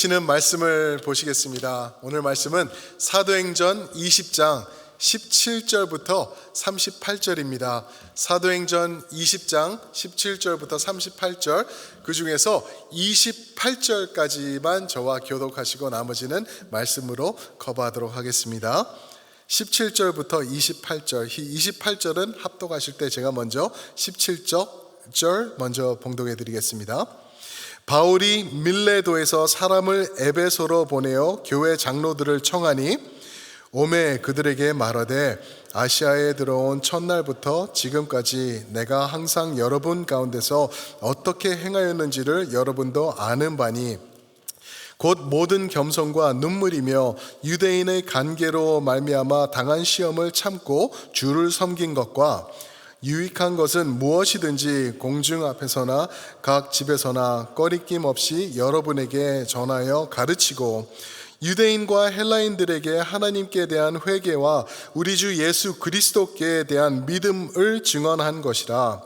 시는 말씀을 보시겠습니다. 오늘 말씀은 사도행전 20장 17절부터 38절입니다. 사도행전 20장 17절부터 38절, 그 중에서 28절까지만 저와 교독하시고 나머지는 말씀으로 커버하도록 하겠습니다. 17절부터 28절, 28절은 합독하실 때 제가 먼저 17절 먼저 봉독해 드리겠습니다. 바울이 밀레도에서 사람을 에베소로 보내어 교회 장로들을 청하니 오매 그들에게 말하되 아시아에 들어온 첫날부터 지금까지 내가 항상 여러분 가운데서 어떻게 행하였는지를 여러분도 아는 바니 곧 모든 겸손과 눈물이며 유대인의 간계로 말미암아 당한 시험을 참고 주를 섬긴 것과 유익한 것은 무엇이든지 공중 앞에서나 각 집에서나 꺼리낌 없이 여러분에게 전하여 가르치고 유대인과 헬라인들에게 하나님께 대한 회개와 우리 주 예수 그리스도께 대한 믿음을 증언한 것이라.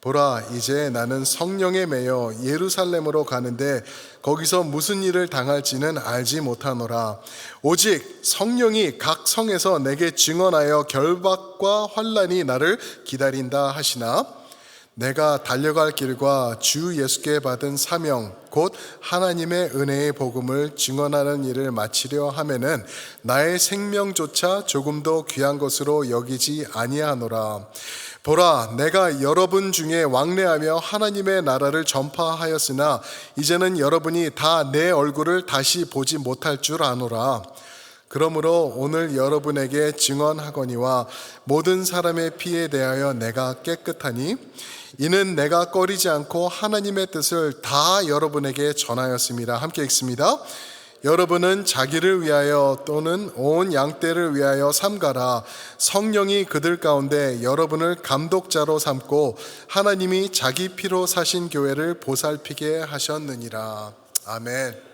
보라, 이제 나는 성령에 매여 예루살렘으로 가는데 거기서 무슨 일을 당할지는 알지 못하노라. 오직 성령이 각 성에서 내게 증언하여 결박과 환난이 나를 기다린다 하시나 내가 달려갈 길과 주 예수께 받은 사명 곧 하나님의 은혜의 복음을 증언하는 일을 마치려 하면은 나의 생명조차 조금도 귀한 것으로 여기지 아니하노라. 보라, 내가 여러분 중에 왕래하며 하나님의 나라를 전파하였으나 이제는 여러분이 다 내 얼굴을 다시 보지 못할 줄 아노라. 그러므로 오늘 여러분에게 증언하거니와 모든 사람의 피에 대하여 내가 깨끗하니 이는 내가 꺼리지 않고 하나님의 뜻을 다 여러분에게 전하였습니다. 함께 읽습니다. 여러분은 자기를 위하여 또는 온 양떼를 위하여 삼가라. 성령이 그들 가운데 여러분을 감독자로 삼고 하나님이 자기 피로 사신 교회를 보살피게 하셨느니라. 아멘.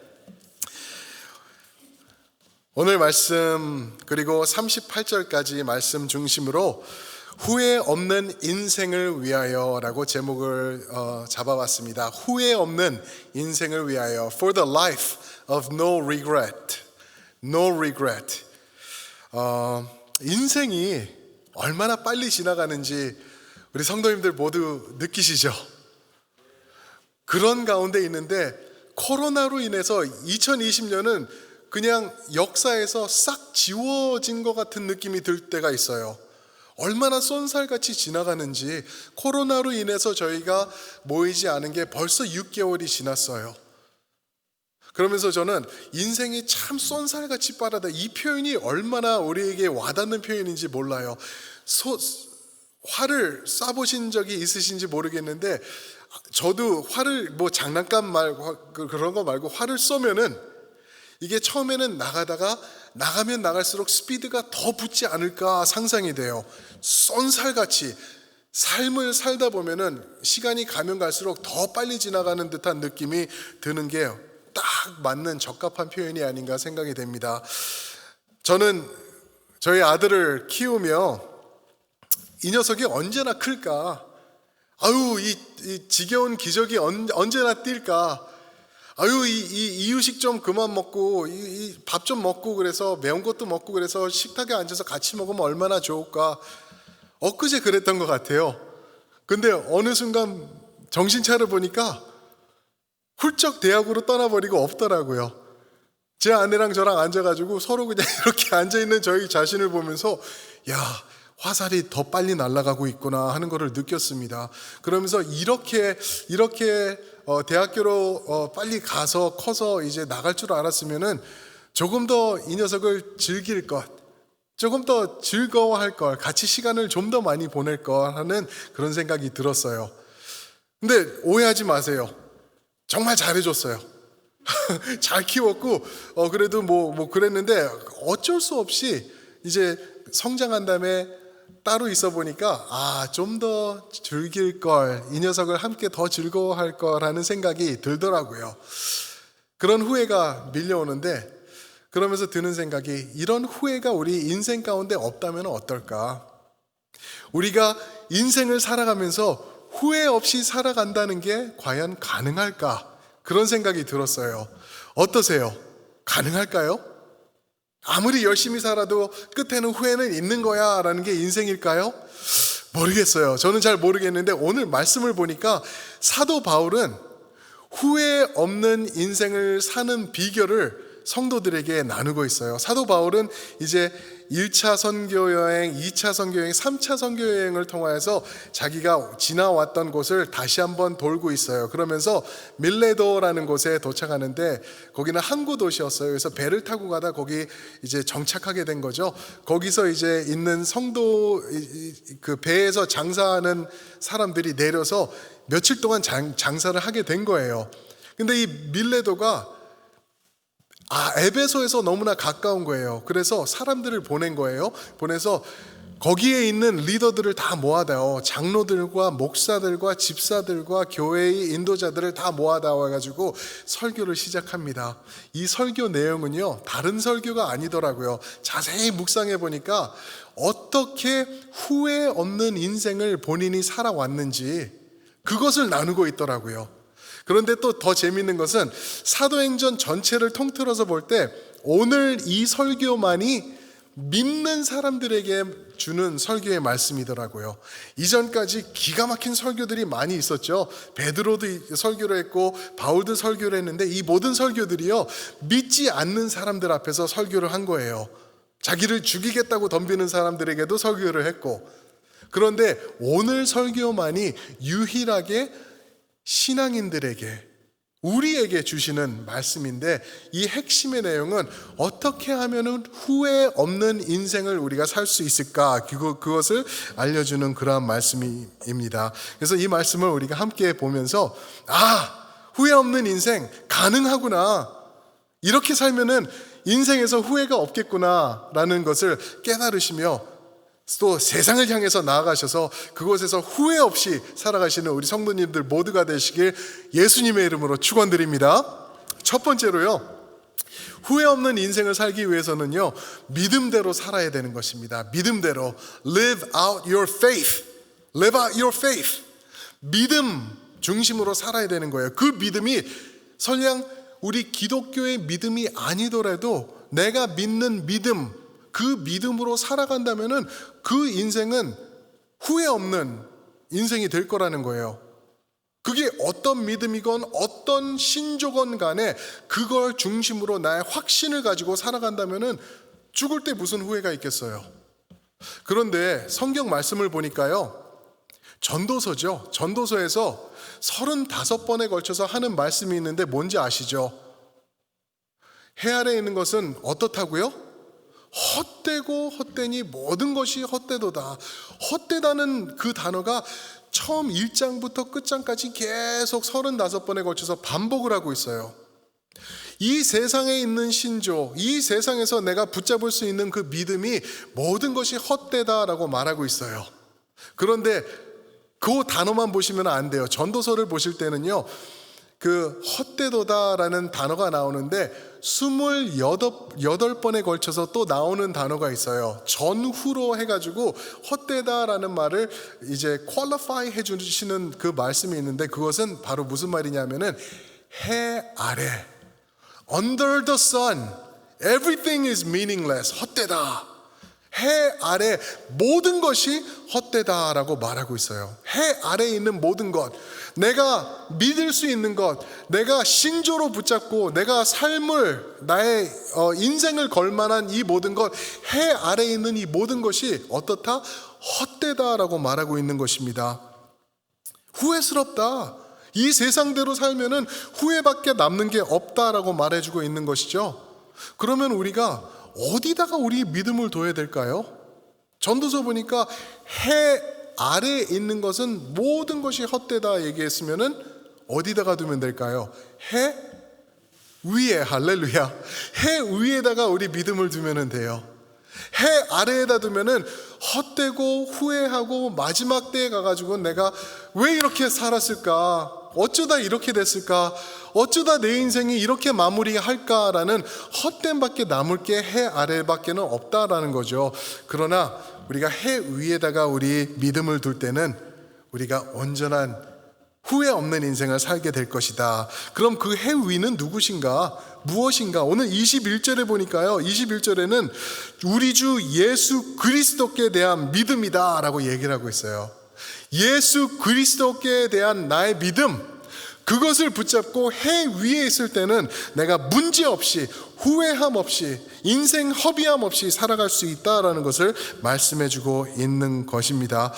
오늘 말씀 그리고 38절까지 말씀 중심으로 후회 없는 인생을 위하여라고 제목을 잡아봤습니다. 후회 없는 인생을 위하여, For the life of no regret. No regret. 인생이 얼마나 빨리 지나가는지 우리 성도님들 모두 느끼시죠? 그런 가운데 있는데 코로나로 인해서 2020년은 그냥 역사에서 싹 지워진 것 같은 느낌이 들 때가 있어요. 얼마나 쏜살같이 지나가는지. 코로나로 인해서 저희가 모이지 않은 게 벌써 6개월이 지났어요. 그러면서 저는 인생이 참 쏜살같이 빠르다, 이 표현이 얼마나 우리에게 와닿는 표현인지 몰라요. 화를 쏴보신 적이 있으신지 모르겠는데 저도 화를 장난감 말고 그런 거 말고 화를 쏘면은 이게 처음에는 나가면 나갈수록 스피드가 더 붙지 않을까 상상이 돼요. 쏜살같이 삶을 살다 보면은 시간이 가면 갈수록 더 빨리 지나가는 듯한 느낌이 드는 게 딱 맞는 적합한 표현이 아닌가 생각이 됩니다. 저는 저희 아들을 키우며 이 녀석이 언제나 클까? 아유, 이 지겨운 기저귀 언제나 뛸까? 아유, 이 이유식 좀 그만 먹고 이 밥 좀 먹고 그래서 매운 것도 먹고 그래서 식탁에 앉아서 같이 먹으면 얼마나 좋을까? 엊그제 그랬던 것 같아요. 근데 어느 순간 정신 차려 보니까 훌쩍 대학으로 떠나버리고 없더라고요. 제 아내랑 저랑 앉아가지고 서로 그냥 이렇게 앉아있는 저희 자신을 보면서 야, 화살이 더 빨리 날아가고 있구나 하는 것을 느꼈습니다. 그러면서 이렇게 대학교로 빨리 가서 커서 이제 나갈 줄 알았으면은 조금 더 이 녀석을 즐길 것, 조금 더 즐거워할 걸, 같이 시간을 좀 더 많이 보낼 걸 하는 그런 생각이 들었어요. 근데 오해하지 마세요. 정말 잘해줬어요. 잘 키웠고 그래도 그랬는데 어쩔 수 없이 이제 성장한 다음에 따로 있어 보니까 좀 더 즐길 걸, 이 녀석을 함께 더 즐거워할 거라는 생각이 들더라고요. 그런 후회가 밀려오는데 그러면서 드는 생각이, 이런 후회가 우리 인생 가운데 없다면 어떨까? 우리가 인생을 살아가면서 후회 없이 살아간다는 게 과연 가능할까? 그런 생각이 들었어요. 어떠세요? 가능할까요? 아무리 열심히 살아도 끝에는 후회는 있는 거야 라는 게 인생일까요? 모르겠어요. 저는 잘 모르겠는데 오늘 말씀을 보니까 사도 바울은 후회 없는 인생을 사는 비결을 성도들에게 나누고 있어요. 사도 바울은 이제 1차 선교여행, 2차 선교여행, 3차 선교여행을 통하여서 자기가 지나왔던 곳을 다시 한번 돌고 있어요. 그러면서 밀레도라는 곳에 도착하는데 거기는 항구 도시였어요. 그래서 배를 타고 가다 거기 이제 정착하게 된 거죠. 거기서 이제 있는 성도, 그 배에서 장사하는 사람들이 내려서 며칠 동안 장사를 하게 된 거예요. 근데 이 밀레도가 에베소에서 너무나 가까운 거예요. 그래서 사람들을 보낸 거예요. 보내서 거기에 있는 리더들을 다 모아다오, 장로들과 목사들과 집사들과 교회의 인도자들을 다 모아다 와가지고 설교를 시작합니다. 이 설교 내용은요, 다른 설교가 아니더라고요. 자세히 묵상해 보니까 어떻게 후회 없는 인생을 본인이 살아왔는지 그것을 나누고 있더라고요. 그런데 또 더 재미있는 것은 사도행전 전체를 통틀어서 볼 때 오늘 이 설교만이 믿는 사람들에게 주는 설교의 말씀이더라고요. 이전까지 기가 막힌 설교들이 많이 있었죠. 베드로도 설교를 했고 바울도 설교를 했는데 이 모든 설교들이요, 믿지 않는 사람들 앞에서 설교를 한 거예요. 자기를 죽이겠다고 덤비는 사람들에게도 설교를 했고, 그런데 오늘 설교만이 유일하게 신앙인들에게, 우리에게 주시는 말씀인데 이 핵심의 내용은 어떻게 하면 후회 없는 인생을 우리가 살 수 있을까, 그것을 알려주는 그러한 말씀입니다. 그래서 이 말씀을 우리가 함께 보면서 후회 없는 인생 가능하구나, 이렇게 살면은 인생에서 후회가 없겠구나 라는 것을 깨달으시며 또 세상을 향해서 나아가셔서 그곳에서 후회 없이 살아가시는 우리 성도님들 모두가 되시길 예수님의 이름으로 축원드립니다. 첫 번째로요, 후회 없는 인생을 살기 위해서는요, 믿음대로 살아야 되는 것입니다. 믿음대로 live out your faith, live out your faith. 믿음 중심으로 살아야 되는 거예요. 그 믿음이 설령 우리 기독교의 믿음이 아니더라도 내가 믿는 믿음, 그 믿음으로 살아간다면은 그 인생은 후회 없는 인생이 될 거라는 거예요. 그게 어떤 믿음이건 어떤 신조건 간에 그걸 중심으로 나의 확신을 가지고 살아간다면은 죽을 때 무슨 후회가 있겠어요. 그런데 성경 말씀을 보니까요, 전도서죠. 전도서에서 35번에 걸쳐서 하는 말씀이 있는데 뭔지 아시죠? 해 아래에 있는 것은 어떻다고요? 헛되고 헛되니 모든 것이 헛되도다. 헛되다는 그 단어가 처음 1장부터 끝장까지 계속 35번에 걸쳐서 반복을 하고 있어요. 이 세상에 있는 신조, 이 세상에서 내가 붙잡을 수 있는 그 믿음이 모든 것이 헛되다라고 말하고 있어요. 그런데 그 단어만 보시면 안 돼요. 전도서를 보실 때는요, 그 헛되도다라는 단어가 나오는데 28번에 걸쳐서 또 나오는 단어가 있어요. 전후로 해가지고 헛되다라는 말을 이제 qualify 해주시는 그 말씀이 있는데 그것은 바로 무슨 말이냐면은 해 아래, under the sun, everything is meaningless, 헛되다. 해 아래 모든 것이 헛되다라고 말하고 있어요. 해 아래에 있는 모든 것, 내가 믿을 수 있는 것, 내가 신조로 붙잡고 내가 삶을, 나의 인생을 걸 만한 이 모든 것, 해 아래에 있는 이 모든 것이 어떻다? 헛되다라고 말하고 있는 것입니다. 후회스럽다. 이 세상대로 살면은 후회밖에 남는 게 없다라고 말해주고 있는 것이죠. 그러면 우리가 어디다가 우리 믿음을 둬야 될까요? 전도서 보니까 해 아래에 있는 것은 모든 것이 헛되다 얘기했으면은 어디다가 두면 될까요? 해 위에, 할렐루야. 해 위에다가 우리 믿음을 두면 돼요. 해 아래에다 두면은 헛되고 후회하고 마지막 때에 가가지고 내가 왜 이렇게 살았을까? 어쩌다 이렇게 됐을까? 어쩌다 내 인생이 이렇게 마무리할까라는 헛됨밖에 남을 게 해 아래밖에는 없다라는 거죠. 그러나 우리가 해 위에다가 우리 믿음을 둘 때는 우리가 온전한 후회 없는 인생을 살게 될 것이다. 그럼 그 해 위는 누구신가? 무엇인가? 오늘 21절에 보니까요, 21절에는 우리 주 예수 그리스도께 대한 믿음이다 라고 얘기를 하고 있어요. 예수 그리스도께 대한 나의 믿음, 그것을 붙잡고 해 위에 있을 때는 내가 문제없이, 후회함 없이, 인생 허비함 없이 살아갈 수 있다라는 것을 말씀해 주고 있는 것입니다.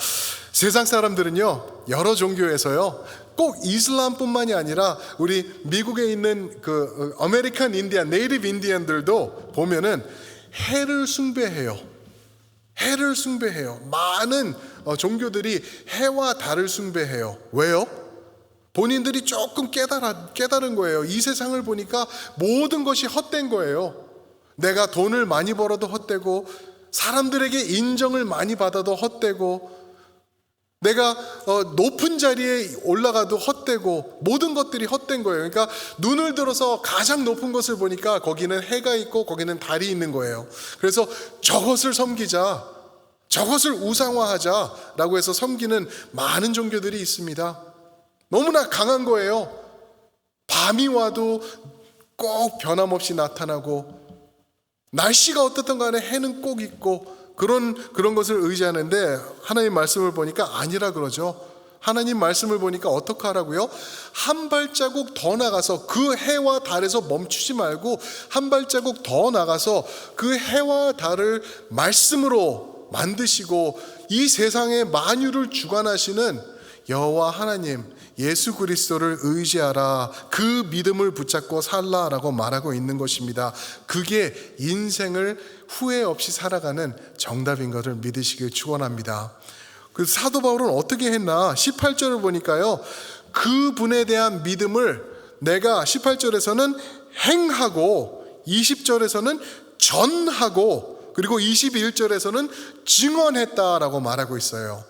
세상 사람들은요, 여러 종교에서요, 꼭 이슬람뿐만이 아니라 우리 미국에 있는 그 아메리칸 인디안, 네이티브 인디언들도 보면은 해를 숭배해요. 해를 숭배해요. 많은 종교들이 해와 달을 숭배해요. 왜요? 본인들이 조금 깨달은 거예요. 이 세상을 보니까 모든 것이 헛된 거예요. 내가 돈을 많이 벌어도 헛되고, 사람들에게 인정을 많이 받아도 헛되고, 내가 높은 자리에 올라가도 헛되고, 모든 것들이 헛된 거예요. 그러니까 눈을 들어서 가장 높은 것을 보니까 거기는 해가 있고 거기는 달이 있는 거예요. 그래서 저것을 섬기자, 저것을 우상화하자라고 해서 섬기는 많은 종교들이 있습니다. 너무나 강한 거예요. 밤이 와도 꼭 변함없이 나타나고, 날씨가 어떻든 간에 해는 꼭 있고, 그런 것을 의지하는데 하나님 말씀을 보니까 아니라 그러죠. 하나님 말씀을 보니까 어떻게 하라고요? 한 발자국 더 나가서 그 해와 달에서 멈추지 말고 한 발자국 더 나가서 그 해와 달을 말씀으로 만드시고 이 세상의 만유를 주관하시는 여호와 하나님 예수 그리스도를 의지하라, 그 믿음을 붙잡고 살라라고 말하고 있는 것입니다. 그게 인생을 후회 없이 살아가는 정답인 것을 믿으시길 축원합니다. 그 사도 바울은 어떻게 했나? 18절을 보니까요, 그분에 대한 믿음을 내가 18절에서는 행하고 20절에서는 전하고 그리고 21절에서는 증언했다라고 말하고 있어요.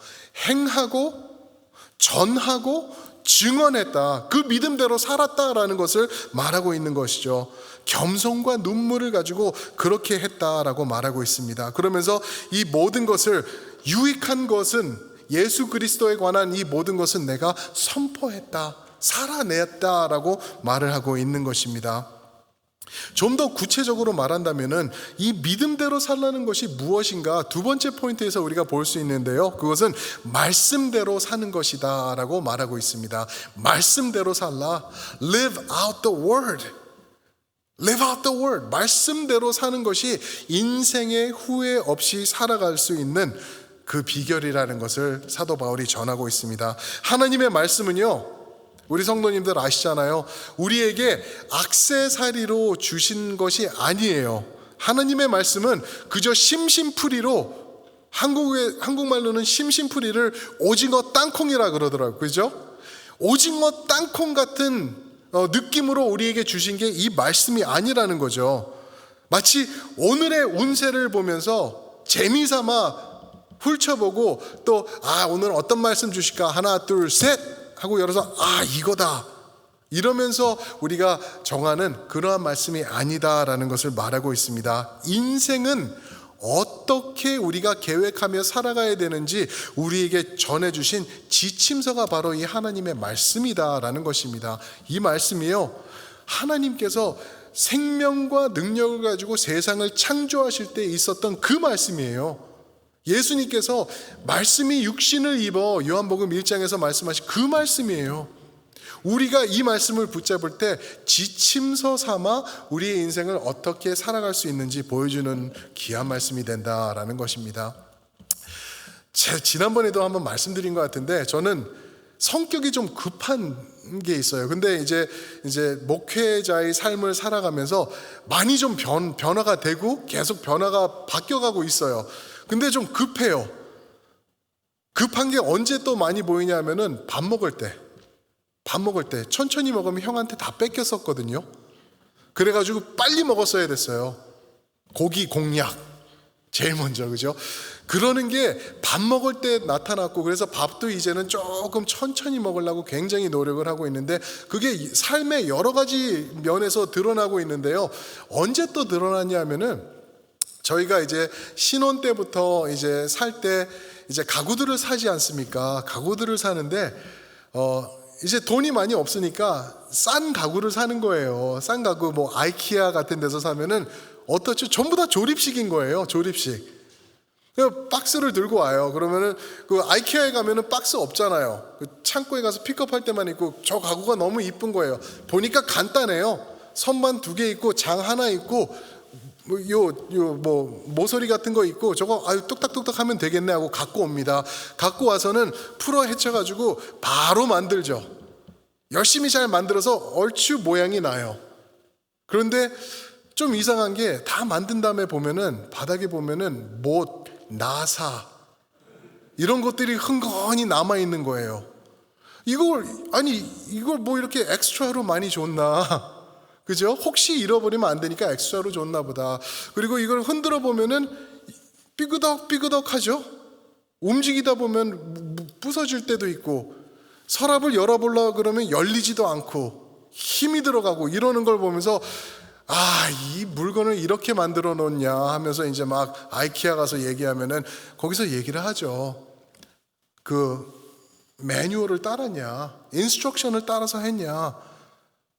행하고 전하고 증언했다, 그 믿음대로 살았다라는 것을 말하고 있는 것이죠. 겸손과 눈물을 가지고 그렇게 했다라고 말하고 있습니다. 그러면서 이 모든 것을, 유익한 것은, 예수 그리스도에 관한 이 모든 것은 내가 선포했다, 살아냈다라고 말을 하고 있는 것입니다. 좀 더 구체적으로 말한다면은 이 믿음대로 살라는 것이 무엇인가, 두 번째 포인트에서 우리가 볼 수 있는데요, 그것은 말씀대로 사는 것이다 라고 말하고 있습니다. 말씀대로 살라. Live out the word. Live out the word. 말씀대로 사는 것이 인생의 후회 없이 살아갈 수 있는 그 비결이라는 것을 사도 바울이 전하고 있습니다. 하나님의 말씀은요, 우리 성도님들 아시잖아요. 우리에게 액세서리로 주신 것이 아니에요. 하나님의 말씀은 그저 심심풀이로, 한국말로는 심심풀이를 오징어 땅콩이라 그러더라고요. 그죠? 오징어 땅콩 같은 느낌으로 우리에게 주신 게 이 말씀이 아니라는 거죠. 마치 오늘의 운세를 보면서 재미삼아 훑혀보고 또 오늘 어떤 말씀 주실까 하나 둘 셋 하고 열어서 이거다 이러면서 우리가 정하는 그러한 말씀이 아니다라는 것을 말하고 있습니다. 인생은 어떻게 우리가 계획하며 살아가야 되는지 우리에게 전해주신 지침서가 바로 이 하나님의 말씀이다라는 것입니다. 이 말씀이요, 하나님께서 생명과 능력을 가지고 세상을 창조하실 때 있었던 그 말씀이에요. 예수님께서 말씀이 육신을 입어 요한복음 1장에서 말씀하신 그 말씀이에요. 우리가 이 말씀을 붙잡을 때 지침서 삼아 우리의 인생을 어떻게 살아갈 수 있는지 보여주는 귀한 말씀이 된다라는 것입니다. 지난번에도 한번 말씀드린 것 같은데 저는 성격이 좀 급한 게 있어요. 근데 이제 목회자의 삶을 살아가면서 많이 좀 변화가 되고 계속 변화가 바뀌어가고 있어요. 근데 좀 급해요. 급한 게 언제 또 많이 보이냐 하면은 밥 먹을 때 천천히 먹으면 형한테 다 뺏겼었거든요. 그래가지고 빨리 먹었어야 됐어요. 고기 공약 제일 먼저, 그죠? 그러는 게 밥 먹을 때 나타났고, 그래서 밥도 이제는 조금 천천히 먹으려고 굉장히 노력을 하고 있는데 그게 삶의 여러 가지 면에서 드러나고 있는데요. 언제 또 드러났냐 하면은 저희가 이제 신혼 때부터 이제 살 때 이제 가구들을 사지 않습니까? 가구들을 사는데 이제 돈이 많이 없으니까 싼 가구를 사는 거예요. 싼 가구, 뭐 아이키아 같은 데서 사면은 어떻죠? 전부 다 조립식인 거예요. 조립식. 박스를 들고 와요. 그러면은 그 아이키아에 가면은 박스 없잖아요. 그 창고에 가서 픽업할 때만 있고, 저 가구가 너무 이쁜 거예요. 보니까 간단해요. 선반 2개 있고 장 하나 있고 뭐 모서리 같은 거 있고, 저거 아유 뚝딱뚝딱 하면 되겠네 하고 갖고 옵니다. 갖고 와서는 풀어 헤쳐가지고 바로 만들죠. 열심히 잘 만들어서 얼추 모양이 나요. 그런데 좀 이상한 게, 다 만든 다음에 보면은 바닥에 보면은 못, 나사 이런 것들이 흥건히 남아 있는 거예요. 이걸 뭐 이렇게 엑스트라로 많이 줬나? 그죠? 혹시 잃어버리면 안 되니까 엑스트라로 줬나 보다. 그리고 이걸 흔들어 보면은 삐그덕삐그덕하죠. 움직이다 보면 부서질 때도 있고, 서랍을 열어보려고 그러면 열리지도 않고 힘이 들어가고 이러는 걸 보면서, 이 물건을 이렇게 만들어 놓냐 하면서 이제 막 아이키아 가서 얘기하면은 거기서 얘기를 하죠. 그 매뉴얼을 따랐냐, 인스트럭션을 따라서 했냐.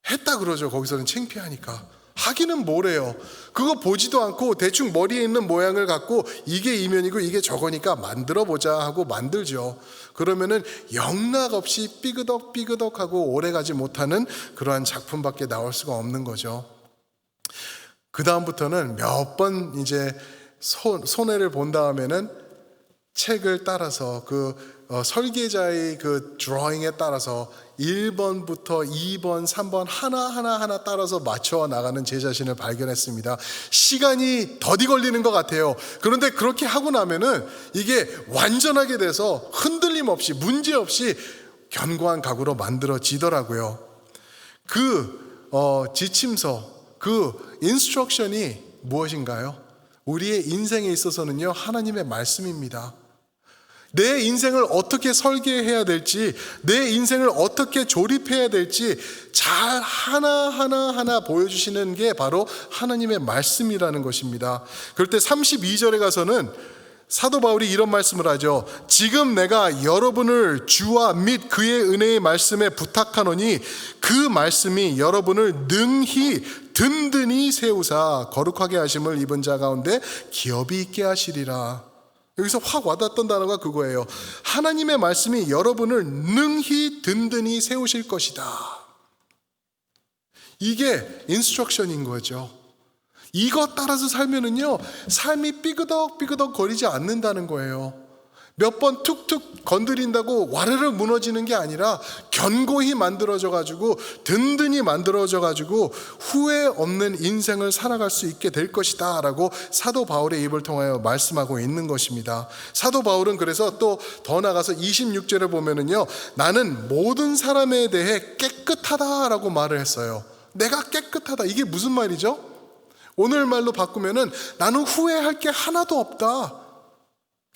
했다 그러죠. 거기서는 창피하니까. 하기는 뭐래요. 그거 보지도 않고 대충 머리에 있는 모양을 갖고 이게 이면이고 이게 저거니까 만들어 보자 하고 만들죠. 그러면은 영락없이 삐그덕삐그덕하고 오래가지 못하는 그러한 작품밖에 나올 수가 없는 거죠. 그 다음부터는 몇 번 이제 손해를 본 다음에는 책을 따라서 설계자의 그 드로잉에 따라서 1번부터 2번, 3번 하나 따라서 맞춰 나가는 제 자신을 발견했습니다. 시간이 더디 걸리는 것 같아요. 그런데 그렇게 하고 나면은 이게 완전하게 돼서 흔들림 없이, 문제 없이 견고한 가구로 만들어지더라고요. 지침서, 인스트럭션이 무엇인가요? 우리의 인생에 있어서는요, 하나님의 말씀입니다. 내 인생을 어떻게 설계해야 될지, 내 인생을 어떻게 조립해야 될지 잘 하나하나 보여주시는 게 바로 하나님의 말씀이라는 것입니다. 그럴 때 32절에 가서는 사도 바울이 이런 말씀을 하죠. 지금 내가 여러분을 주와 및 그의 은혜의 말씀에 부탁하노니 그 말씀이 여러분을 능히 든든히 세우사 거룩하게 하심을 입은 자 가운데 기업이 있게 하시리라. 여기서 확 와닿았던 단어가 그거예요. 하나님의 말씀이 여러분을 능히 든든히 세우실 것이다. 이게 인스트럭션인 거죠. 이것 따라서 살면은요, 삶이 삐그덕삐그덕 거리지 않는다는 거예요. 몇 번 툭툭 건드린다고 와르르 무너지는 게 아니라 견고히 만들어져 가지고, 든든히 만들어져 가지고 후회 없는 인생을 살아갈 수 있게 될 것이다 라고 사도 바울의 입을 통하여 말씀하고 있는 것입니다. 사도 바울은 그래서 또 더 나가서 26절에 보면은요, 나는 모든 사람에 대해 깨끗하다 라고 말을 했어요. 내가 깨끗하다, 이게 무슨 말이죠? 오늘 말로 바꾸면은 나는 후회할 게 하나도 없다.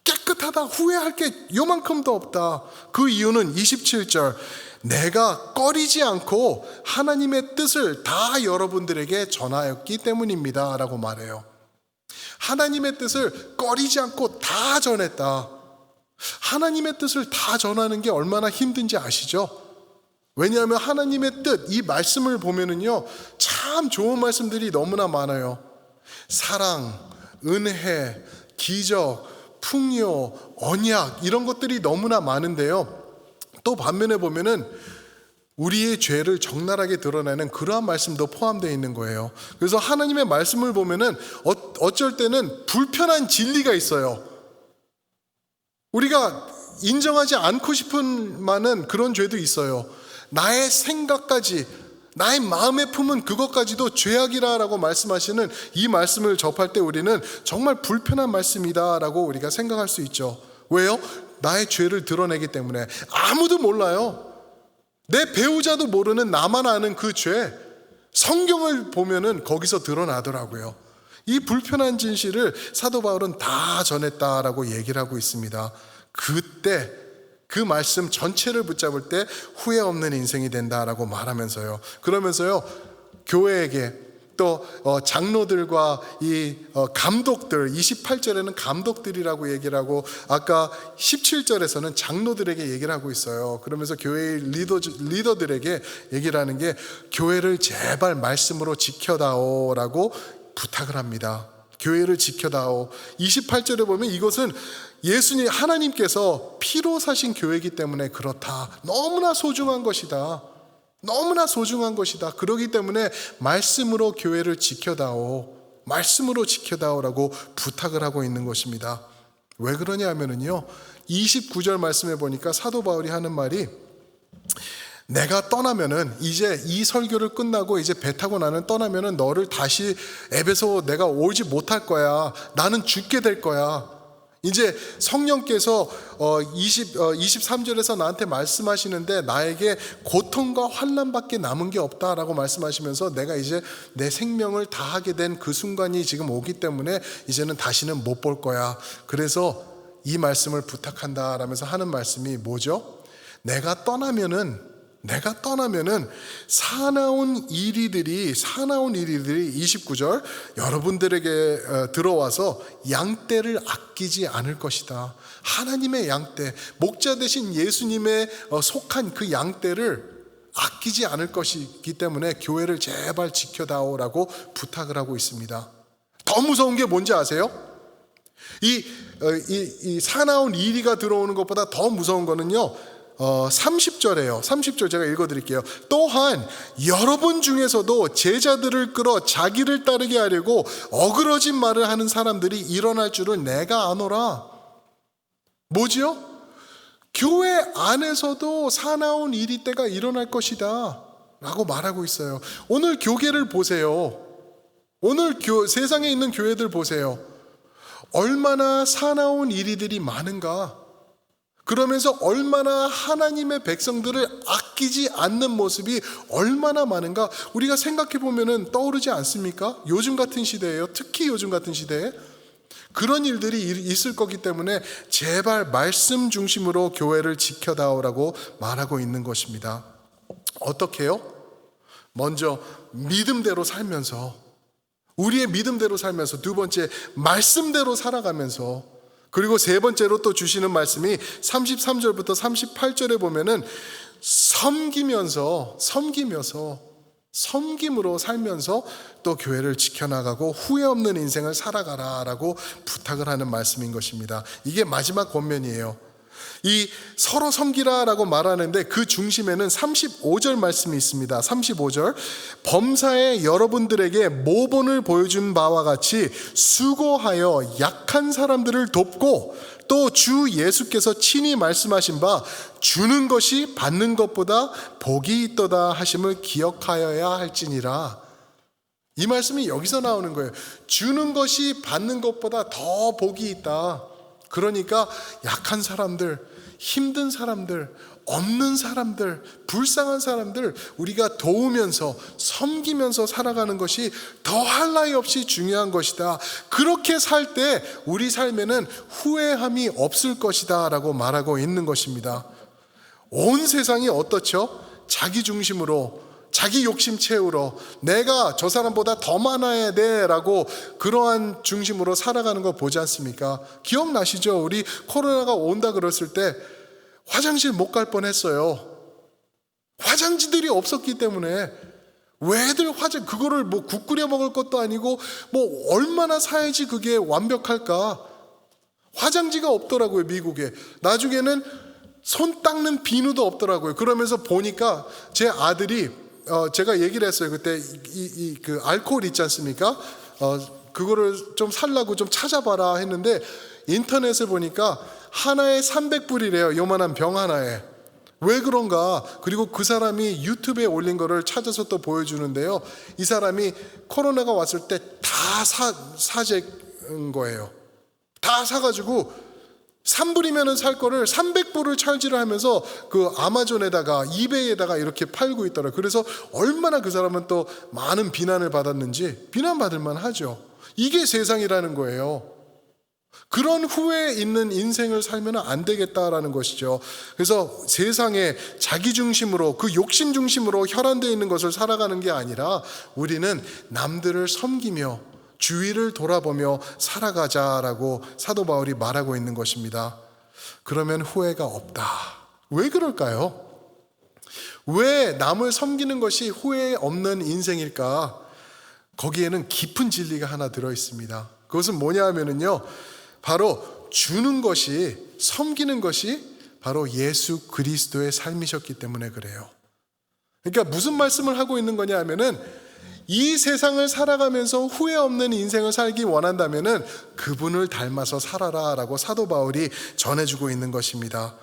깨끗하다, 후회할 게 요만큼도 없다. 그 이유는 27절, 내가 꺼리지 않고 하나님의 뜻을 다 여러분들에게 전하였기 때문입니다 라고 말해요. 하나님의 뜻을 꺼리지 않고 다 전했다. 하나님의 뜻을 다 전하는 게 얼마나 힘든지 아시죠? 왜냐하면 하나님의 뜻, 이 말씀을 보면은요, 참 좋은 말씀들이 너무나 많아요. 사랑, 은혜, 기적, 풍요, 언약, 이런 것들이 너무나 많은데요, 또 반면에 보면은 우리의 죄를 적나라하게 드러내는 그러한 말씀도 포함되어 있는 거예요. 그래서 하나님의 말씀을 보면은 어쩔 때는 불편한 진리가 있어요. 우리가 인정하지 않고 싶은 많은 그런 죄도 있어요. 나의 생각까지, 나의 마음에 품은 그것까지도 죄악이라고 말씀하시는 이 말씀을 접할 때 우리는 정말 불편한 말씀이다라고 우리가 생각할 수 있죠. 왜요? 나의 죄를 드러내기 때문에. 아무도 몰라요. 내 배우자도 모르는 나만 아는 그 죄, 성경을 보면은 거기서 드러나더라고요. 이 불편한 진실을 사도 바울은 다 전했다라고 얘기를 하고 있습니다. 그때 그 말씀 전체를 붙잡을 때 후회 없는 인생이 된다라고 말하면서요, 그러면서요, 교회에게, 또 장로들과 이 감독들, 28절에는 감독들이라고 얘기를 하고 아까 17절에서는 장로들에게 얘기를 하고 있어요. 그러면서 교회의 리더들에게 얘기를 하는 게 교회를 제발 말씀으로 지켜다오라고 부탁을 합니다. 교회를 지켜다오. 28절에 보면 이것은 예수님 하나님께서 피로 사신 교회이기 때문에 그렇다. 너무나 소중한 것이다. 너무나 소중한 것이다. 그러기 때문에 말씀으로 교회를 지켜다오. 말씀으로 지켜다오라고 부탁을 하고 있는 것입니다. 왜 그러냐 하면은요, 29절 말씀해 보니까 사도 바울이 하는 말이 내가 떠나면은 이제 이 설교를 끝나고 이제 배 타고 나는 떠나면은 너를 다시 에베소 내가 오지 못할 거야. 나는 죽게 될 거야. 이제 성령께서 23절에서 나한테 말씀하시는데 나에게 고통과 환난밖에 남은 게 없다라고 말씀하시면서 내가 이제 내 생명을 다하게 된 그 순간이 지금 오기 때문에 이제는 다시는 못 볼 거야. 그래서 이 말씀을 부탁한다라면서 하는 말씀이 뭐죠? 내가 떠나면은 사나운 이리들이 29절 여러분들에게 들어와서 양떼를 아끼지 않을 것이다. 하나님의 양떼, 목자 되신 예수님의 속한 그 양떼를 아끼지 않을 것이기 때문에 교회를 제발 지켜다오라고 부탁을 하고 있습니다. 더 무서운 게 뭔지 아세요? 이 사나운 이리가 들어오는 것보다 더 무서운 거는요, 30절이에요. 30절 제가 읽어드릴게요. 또한 여러분 중에서도 제자들을 끌어 자기를 따르게 하려고 어그러진 말을 하는 사람들이 일어날 줄을 내가 아노라. 뭐지요? 교회 안에서도 사나운 이리 때가 일어날 것이다 라고 말하고 있어요. 오늘 교계를 보세요. 오늘 세상에 있는 교회들 보세요. 얼마나 사나운 이리들이 많은가. 그러면서 얼마나 하나님의 백성들을 아끼지 않는 모습이 얼마나 많은가 우리가 생각해 보면 떠오르지 않습니까? 요즘 같은 시대에요. 특히 요즘 같은 시대에 그런 일들이 있을 거기 때문에 제발 말씀 중심으로 교회를 지켜다오라고 말하고 있는 것입니다. 어떻게 해요? 먼저 믿음대로 살면서, 우리의 믿음대로 살면서, 두 번째 말씀대로 살아가면서, 그리고 세 번째로 또 주시는 말씀이 33절부터 38절에 보면은 섬김으로 살면서 또 교회를 지켜나가고 후회 없는 인생을 살아가라라고 부탁을 하는 말씀인 것입니다. 이게 마지막 권면이에요. 이 서로 섬기라라고 말하는데 그 중심에는 35절 말씀이 있습니다. 35절, 범사에 여러분들에게 모본을 보여준 바와 같이 수고하여 약한 사람들을 돕고 또 주 예수께서 친히 말씀하신 바 주는 것이 받는 것보다 복이 있도다 하심을 기억하여야 할지니라. 이 말씀이 여기서 나오는 거예요. 주는 것이 받는 것보다 더 복이 있다. 그러니까 약한 사람들, 힘든 사람들, 없는 사람들, 불쌍한 사람들 우리가 도우면서 섬기면서 살아가는 것이 더할 나위 없이 중요한 것이다. 그렇게 살 때 우리 삶에는 후회함이 없을 것이다 라고 말하고 있는 것입니다. 온 세상이 어떻죠? 자기 중심으로, 자기 욕심 채우러 내가 저 사람보다 더 많아야 돼 라고 그러한 중심으로 살아가는 거 보지 않습니까? 기억나시죠? 우리 코로나가 온다 그랬을 때 화장실 못 갈 뻔했어요. 화장지들이 없었기 때문에. 왜들 그거를 뭐 국 끓여 먹을 것도 아니고 뭐 얼마나 사야지 그게 완벽할까? 화장지가 없더라고요, 미국에. 나중에는 손 닦는 비누도 없더라고요. 그러면서 보니까 제 아들이 제가 얘기를 했어요. 그때 그 알코올 있지 않습니까? 그거를 좀 살라고 좀 찾아봐라 했는데 인터넷에 보니까 하나에 300불이래요. 요만한 병 하나에. 왜 그런가? 그리고 그 사람이 유튜브에 올린 거를 찾아서 또 보여주는데요. 이 사람이 코로나가 왔을 때 다 사재인 거예요. 다 사가지고 3불이면 살 거를 300불을 찰지를 하면서 그 아마존에다가 이베이에다가 이렇게 팔고 있더라고요. 그래서 얼마나 그 사람은 또 많은 비난을 받았는지 비난받을 만하죠. 이게 세상이라는 거예요. 그런 후회 있는 인생을 살면 안 되겠다라는 것이죠. 그래서 세상에 자기 중심으로, 그 욕심 중심으로 혈안되어 있는 것을 살아가는 게 아니라 우리는 남들을 섬기며 주위를 돌아보며 살아가자라고 사도 바울이 말하고 있는 것입니다. 그러면 후회가 없다. 왜 그럴까요? 왜 남을 섬기는 것이 후회 없는 인생일까? 거기에는 깊은 진리가 하나 들어 있습니다. 그것은 뭐냐 하면은요, 바로 주는 것이, 섬기는 것이 바로 예수 그리스도의 삶이셨기 때문에 그래요. 그러니까 무슨 말씀을 하고 있는 거냐 하면은, 이 세상을 살아가면서 후회 없는 인생을 살기 원한다면은 그분을 닮아서 살아라 라고 사도 바울이 전해주고 있는 것입니다.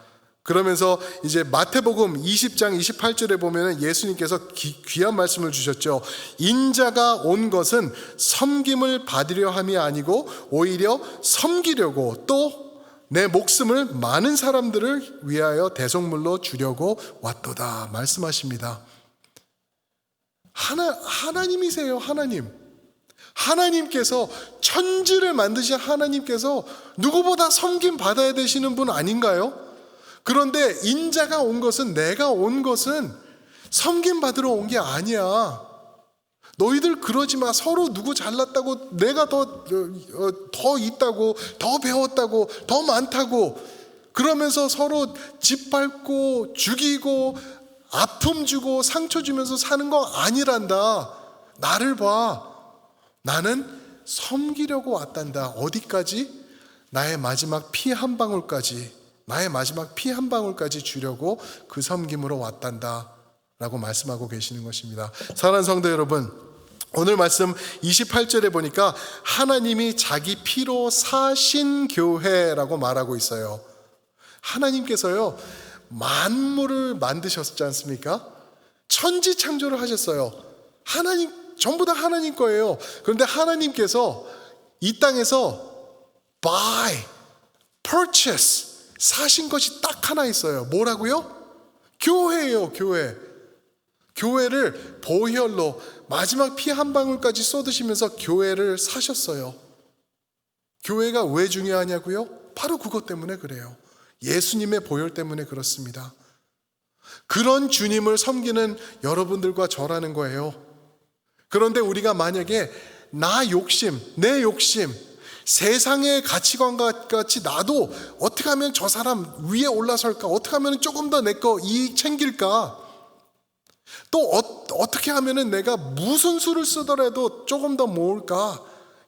그러면서 이제 마태복음 20장 28절에 보면 예수님께서 귀한 말씀을 주셨죠. 인자가 온 것은 섬김을 받으려 함이 아니고 오히려 섬기려고 또 내 목숨을 많은 사람들을 위하여 대속물로 주려고 왔도다 말씀하십니다. 하나님이세요. 하나님께서, 천지를 만드신 하나님께서 누구보다 섬김 받아야 되시는 분 아닌가요? 그런데 인자가 온 것은, 내가 온 것은 섬김 받으러 온 게 아니야. 너희들 그러지 마. 서로 누구 잘났다고, 내가 더 있다고, 더 배웠다고, 더 많다고 그러면서 서로 짓밟고 죽이고 아픔 주고 상처 주면서 사는 거 아니란다. 나를 봐. 나는 섬기려고 왔단다. 어디까지? 나의 마지막 피 한 방울까지, 나의 마지막 피 한 방울까지 주려고 그 섬김으로 왔단다 라고 말씀하고 계시는 것입니다. 사랑하는 성도 여러분, 오늘 말씀 28절에 보니까 하나님이 자기 피로 사신 교회라고 말하고 있어요. 하나님께서요, 만물을 만드셨지 않습니까? 천지 창조를 하셨어요. 하나님, 전부 다 하나님 거예요. 그런데 하나님께서 이 땅에서 buy, purchase, 사신 것이 딱 하나 있어요. 뭐라고요? 교회예요, 교회. 교회를 보혈로 마지막 피 한 방울까지 쏟으시면서 교회를 사셨어요. 교회가 왜 중요하냐고요? 바로 그것 때문에 그래요. 예수님의 보혈 때문에 그렇습니다. 그런 주님을 섬기는 여러분들과 저라는 거예요. 그런데 우리가 만약에 나 욕심, 내 욕심, 세상의 가치관과 같이 나도 어떻게 하면 저 사람 위에 올라설까? 어떻게 하면 조금 더 내 거 이익 챙길까? 또 어떻게 하면 내가 무슨 수를 쓰더라도 조금 더 모을까?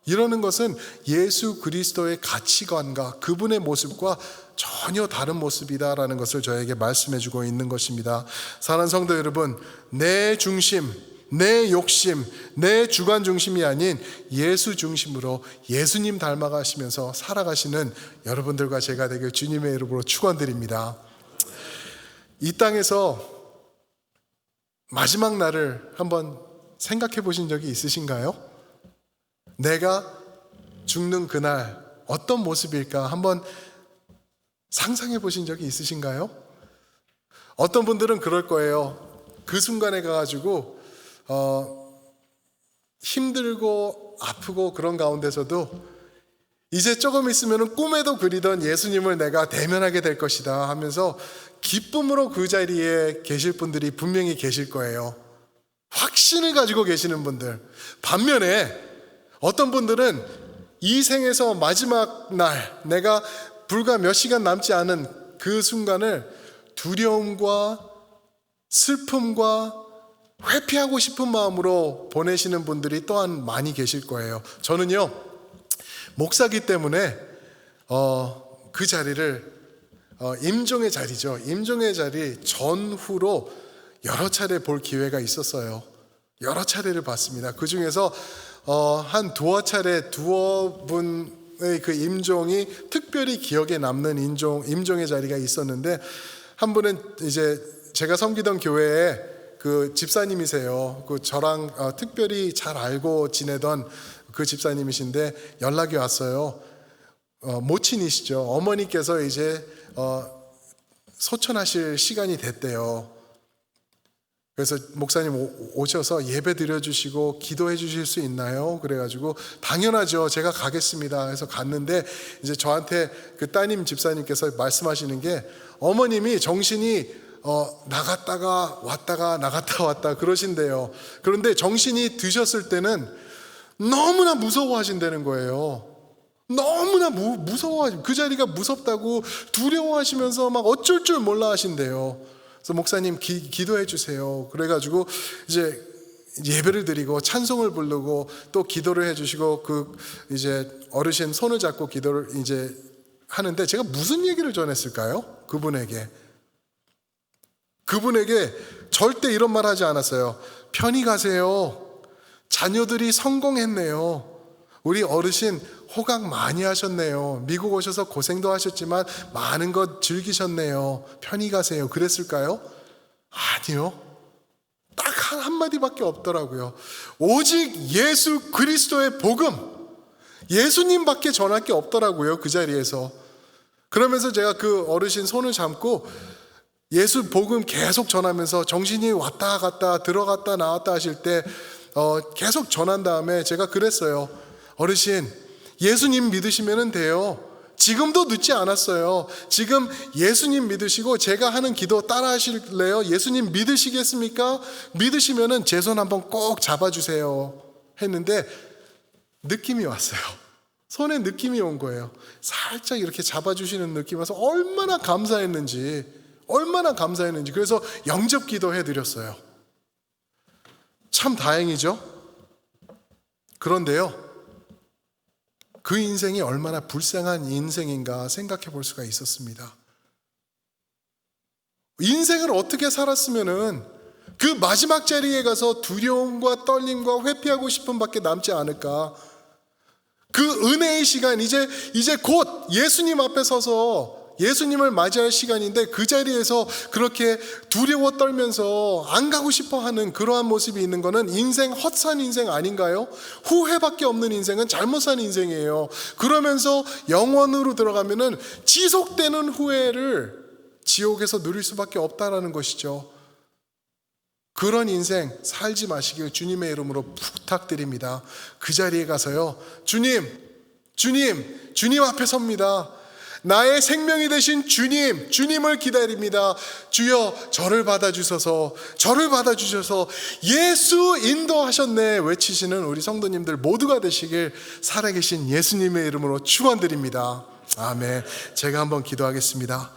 이러는 것은 예수 그리스도의 가치관과 그분의 모습과 전혀 다른 모습이다라는 것을 저에게 말씀해 주고 있는 것입니다. 사랑하는 성도 여러분, 내 중심, 내 욕심, 내 주관 중심이 아닌 예수 중심으로 예수님 닮아가시면서 살아가시는 여러분들과 제가 되길 주님의 이름으로 축원드립니다. 이 땅에서 마지막 날을 한번 생각해 보신 적이 있으신가요? 내가 죽는 그날 어떤 모습일까 한번 상상해 보신 적이 있으신가요? 어떤 분들은 그럴 거예요. 그 순간에 가가지고 힘들고 아프고 그런 가운데서도 이제 조금 있으면 꿈에도 그리던 예수님을 내가 대면하게 될 것이다 하면서 기쁨으로 그 자리에 계실 분들이 분명히 계실 거예요. 확신을 가지고 계시는 분들. 반면에 어떤 분들은 이 생에서 마지막 날, 내가 불과 몇 시간 남지 않은 그 순간을 두려움과 슬픔과 회피하고 싶은 마음으로 보내시는 분들이 또한 많이 계실 거예요. 저는요, 목사기 때문에 그 자리를 임종의 자리죠. 임종의 자리 전후로 여러 차례 볼 기회가 있었어요. 여러 차례를 봤습니다. 그 중에서 한 두어 차례 두어 분의 그 임종이 특별히 기억에 남는 임종의 자리가 있었는데, 한 분은 이제 제가 섬기던 교회에 그 집사님이세요. 그 저랑 특별히 잘 알고 지내던 그 집사님이신데 연락이 왔어요. 모친이시죠. 어머니께서 이제 소천하실 시간이 됐대요. 그래서 목사님 오셔서 예배 드려주시고 기도해 주실 수 있나요? 그래가지고 당연하죠. 제가 가겠습니다. 해서 갔는데 이제 저한테 그 따님 집사님께서 말씀하시는 게 어머님이 정신이 나갔다가 왔다가 나갔다 왔다 그러신대요. 그런데 정신이 드셨을 때는 너무나 무서워하신다는 거예요. 너무나 무서워하시고 그 자리가 무섭다고 두려워하시면서 막 어쩔 줄 몰라 하신대요. 그래서 목사님 기도해 주세요. 그래가지고 이제 예배를 드리고 찬송을 부르고 또 기도를 해주시고 그 이제 어르신 손을 잡고 기도를 이제 하는데 제가 무슨 얘기를 전했을까요? 그분에게 절대 이런 말 하지 않았어요. 편히 가세요. 자녀들이 성공했네요. 우리 어르신 호강 많이 하셨네요. 미국 오셔서 고생도 하셨지만 많은 것 즐기셨네요. 편히 가세요. 그랬을까요? 아니요. 딱 한마디밖에 없더라고요. 오직 예수 그리스도의 복음, 예수님밖에 전할 게 없더라고요. 그 자리에서. 그러면서 제가 그 어르신 손을 잡고 예수 복음 계속 전하면서 정신이 왔다 갔다 들어갔다 나왔다 하실 때 계속 전한 다음에 제가 그랬어요. 어르신, 예수님 믿으시면 돼요. 지금도 늦지 않았어요. 지금 예수님 믿으시고 제가 하는 기도 따라 하실래요? 예수님 믿으시겠습니까? 믿으시면 제 손 한번 꼭 잡아주세요. 했는데 느낌이 왔어요. 손에 느낌이 온 거예요. 살짝 이렇게 잡아주시는 느낌이 와서 얼마나 감사했는지. 그래서 영접 기도 해드렸어요. 참 다행이죠? 그런데요, 그 인생이 얼마나 불쌍한 인생인가 생각해 볼 수가 있었습니다. 인생을 어떻게 살았으면은 그 마지막 자리에 가서 두려움과 떨림과 회피하고 싶음밖에 남지 않을까. 그 은혜의 시간, 이제 곧 예수님 앞에 서서 예수님을 맞이할 시간인데 그 자리에서 그렇게 두려워 떨면서 안 가고 싶어 하는 그러한 모습이 있는 거는 인생 헛산 인생 아닌가요? 후회밖에 없는 인생은 잘못 산 인생이에요. 그러면서 영원으로 들어가면은 지속되는 후회를 지옥에서 누릴 수밖에 없다라는 것이죠. 그런 인생 살지 마시길 주님의 이름으로 부탁드립니다. 그 자리에 가서요, 주님 앞에 섭니다. 나의 생명이 되신 주님을 기다립니다. 주여 저를 받아주셔서 예수 인도하셨네 외치시는 우리 성도님들 모두가 되시길 살아계신 예수님의 이름으로 축원드립니다. 아멘. 제가 한번 기도하겠습니다.